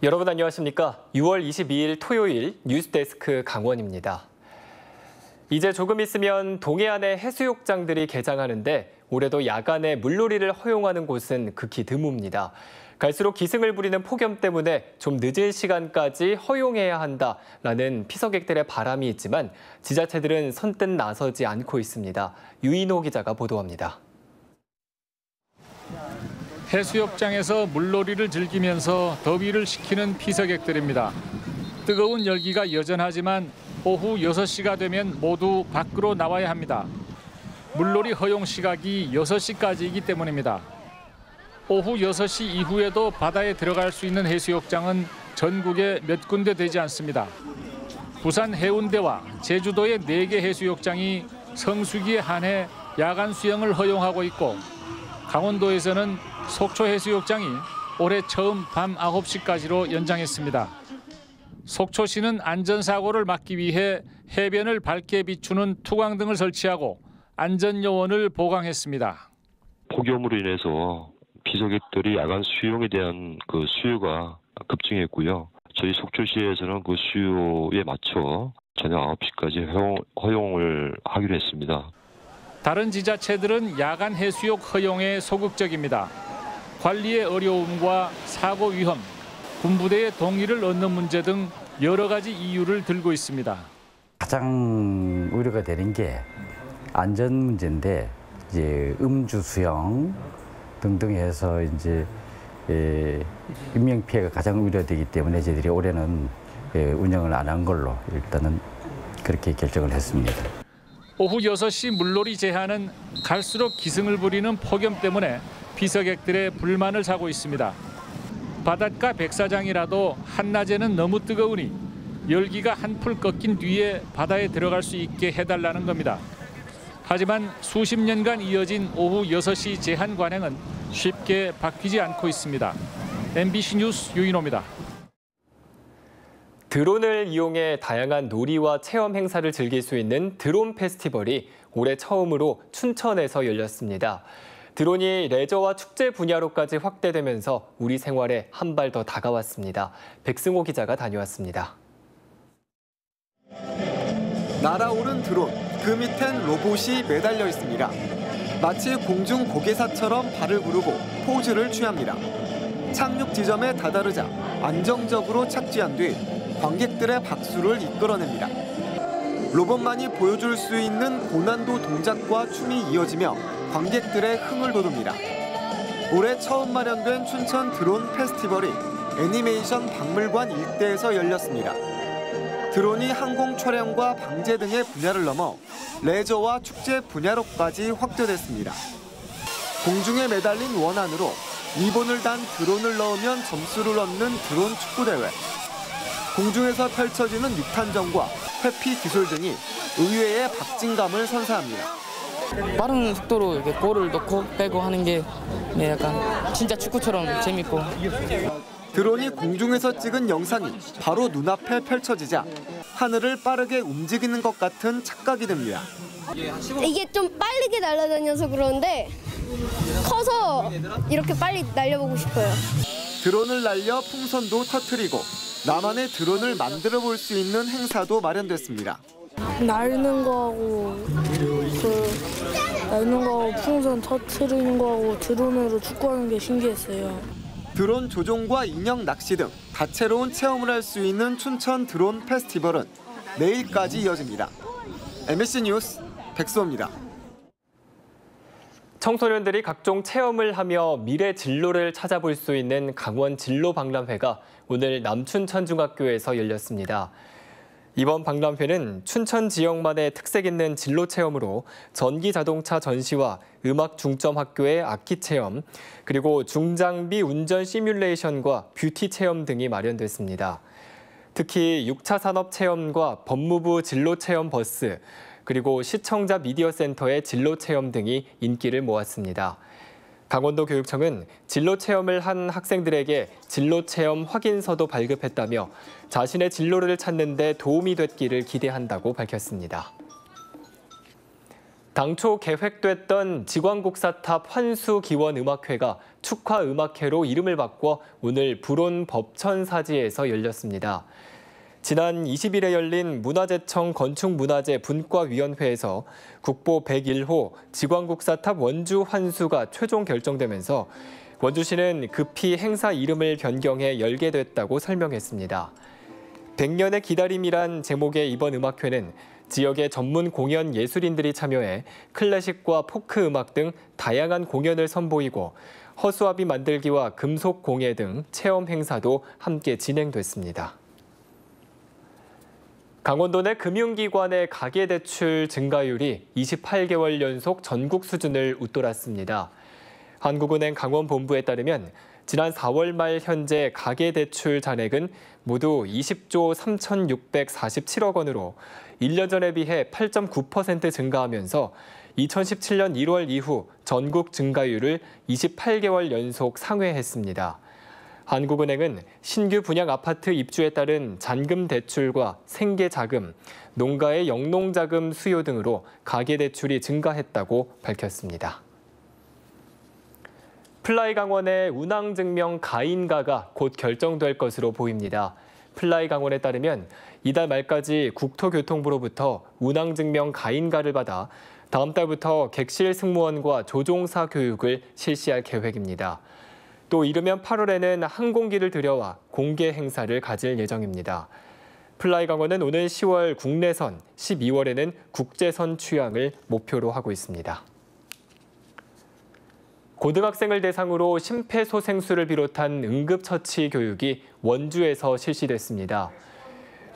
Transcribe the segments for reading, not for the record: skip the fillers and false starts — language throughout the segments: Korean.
여러분 안녕하십니까? 6월 22일 토요일 뉴스데스크 강원입니다. 이제 조금 있으면 동해안의 해수욕장들이 개장하는데 올해도 야간에 물놀이를 허용하는 곳은 극히 드뭅니다. 갈수록 기승을 부리는 폭염 때문에 좀 늦은 시간까지 허용해야 한다라는 피서객들의 바람이 있지만 지자체들은 선뜻 나서지 않고 있습니다. 유인호 기자가 보도합니다. 해수욕장에서 물놀이를 즐기면서 더위를 식히는 피서객들입니다. 뜨거운 열기가 여전하지만 오후 6시가 되면 모두 밖으로 나와야 합니다. 물놀이 허용 시각이 6시까지이기 때문입니다. 오후 6시 이후에도 바다에 들어갈 수 있는 해수욕장은 전국에 몇 군데 되지 않습니다. 부산 해운대와 제주도의 4개 해수욕장이 성수기에 한해 야간 수영을 허용하고 있고 강원도에서는 속초해수욕장이 올해 처음 밤 9시까지로 연장했습니다. 속초시는 안전사고를 막기 위해 해변을 밝게 비추는 투광등을 설치하고 안전요원을 보강했습니다. 폭염으로 인해서 피서객들이 야간 수영에 대한 수요가 급증했고요. 저희 속초시에서는 그 수요에 맞춰 저녁 9시까지 허용을 하기로 했습니다. 다른 지자체들은 야간 해수욕 허용에 소극적입니다. 관리의 어려움과 사고 위험, 군부대의 동의를 얻는 문제 등 여러 가지 이유를 들고 있습니다. 가장 우려가 되는 게 안전 문제인데 이제 음주 수영 등등 해서 이제 인명 피해가 가장 우려되기 때문에 저희들이 올해는 운영을 안 한 걸로 일단은 그렇게 결정을 했습니다. 오후 6시 물놀이 제한은 갈수록 기승을 부리는 폭염 때문에 피서객들의 불만을 사고 있습니다. 바닷가 백사장이라도 한낮에는 너무 뜨거우니 열기가 한풀 꺾인 뒤에 바다에 들어갈 수 있게 해달라는 겁니다. 하지만 수십 년간 이어진 오후 6시 제한 관행은 쉽게 바뀌지 않고 있습니다. MBC 뉴스 유인호입니다. 드론을 이용해 다양한 놀이와 체험 행사를 즐길 수 있는 드론 페스티벌이 올해 처음으로 춘천에서 열렸습니다. 드론이 레저와 축제 분야로까지 확대되면서 우리 생활에 한 발 더 다가왔습니다. 백승호 기자가 다녀왔습니다. 날아오른 드론, 그 밑엔 로봇이 매달려 있습니다. 마치 공중 고개사처럼 발을 구르고 포즈를 취합니다. 착륙 지점에 다다르자 안정적으로 착지한 뒤 관객들의 박수를 이끌어냅니다. 로봇만이 보여줄 수 있는 고난도 동작과 춤이 이어지며 관객들의 흥을 돋웁니다. 올해 처음 마련된 춘천 드론 페스티벌이 애니메이션 박물관 일대에서 열렸습니다. 드론이 항공 촬영과 방제 등의 분야를 넘어 레저와 축제 분야로까지 확대됐습니다. 공중에 매달린 원 안으로 리본을 단 드론을 넣으면 점수를 얻는 드론 축구대회, 공중에서 펼쳐지는 육탄전과 회피 기술 등이 의외의 박진감을 선사합니다. 빠른 속도로 이렇게 볼을 넣고 빼고 하는 게 약간 진짜 축구처럼 재밌고. 드론이 공중에서 찍은 영상이 바로 눈앞에 펼쳐지자 하늘을 빠르게 움직이는 것 같은 착각이 듭니다. 이게 좀 빠르게 날아다녀서 그러는데 커서 이렇게 빨리 날려보고 싶어요. 드론을 날려 풍선도 터뜨리고 나만의 드론을 만들어 볼 수 있는 행사도 마련됐습니다. 날는 거하고 풍선 터뜨리는 거하고 드론으로 축구하는 게 신기했어요. 드론 조종과 인형 낚시 등 다채로운 체험을 할 수 있는 춘천 드론 페스티벌은 내일까지 이어집니다. MBC 뉴스 백수호입니다. 청소년들이 각종 체험을 하며 미래 진로를 찾아볼 수 있는 강원 진로 박람회가 오늘 남춘천중학교에서 열렸습니다. 이번 박람회는 춘천 지역만의 특색 있는 진로 체험으로 전기자동차 전시와 음악 중점 학교의 악기 체험, 그리고 중장비 운전 시뮬레이션과 뷰티 체험 등이 마련됐습니다. 특히 6차 산업 체험과 법무부 진로 체험 버스, 그리고 시청자 미디어 센터의 진로 체험 등이 인기를 모았습니다. 강원도 교육청은 진로 체험을 한 학생들에게 진로 체험 확인서도 발급했다며 자신의 진로를 찾는 데 도움이 됐기를 기대한다고 밝혔습니다. 당초 계획됐던 지광국사탑 환수기원음악회가 축하음악회로 이름을 바꿔 오늘 불온 법천사지에서 열렸습니다. 지난 20일에 열린 문화재청 건축문화재 분과위원회에서 국보 101호 지광국사탑 원주 환수가 최종 결정되면서 원주시는 급히 행사 이름을 변경해 열게 됐다고 설명했습니다. 100년의 기다림이란 제목의 이번 음악회는 지역의 전문 공연 예술인들이 참여해 클래식과 포크 음악 등 다양한 공연을 선보이고 허수아비 만들기와 금속 공예 등 체험 행사도 함께 진행됐습니다. 강원도 내 금융기관의 가계대출 증가율이 28개월 연속 전국 수준을 웃돌았습니다. 한국은행 강원본부에 따르면 지난 4월 말 현재 가계대출 잔액은 모두 20조 3,647억 원으로 1년 전에 비해 8.9% 증가하면서 2017년 1월 이후 전국 증가율을 28개월 연속 상회했습니다. 한국은행은 신규 분양 아파트 입주에 따른 잔금 대출과 생계자금, 농가의 영농자금 수요 등으로 가계대출이 증가했다고 밝혔습니다. 플라이강원의 운항증명 가인가가 곧 결정될 것으로 보입니다. 플라이강원에 따르면 이달 말까지 국토교통부로부터 운항증명 가인가를 받아 다음 달부터 객실 승무원과 조종사 교육을 실시할 계획입니다. 또 이르면 8월에는 항공기를 들여와 공개 행사를 가질 예정입니다. 플라이강원은 오는 10월 국내선, 12월에는 국제선 취항을 목표로 하고 있습니다. 고등학생을 대상으로 심폐소생술을 비롯한 응급처치 교육이 원주에서 실시됐습니다.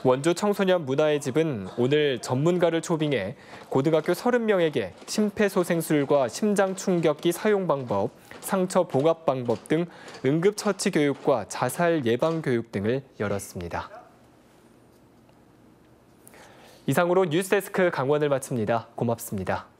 원주 청소년 문화의 집은 오늘 전문가를 초빙해 고등학교 30명에게 심폐소생술과 심장충격기 사용 방법, 상처 봉합 방법 등 응급처치 교육과 자살 예방 교육 등을 열었습니다. 이상으로 뉴스데스크 강원을 마칩니다. 고맙습니다.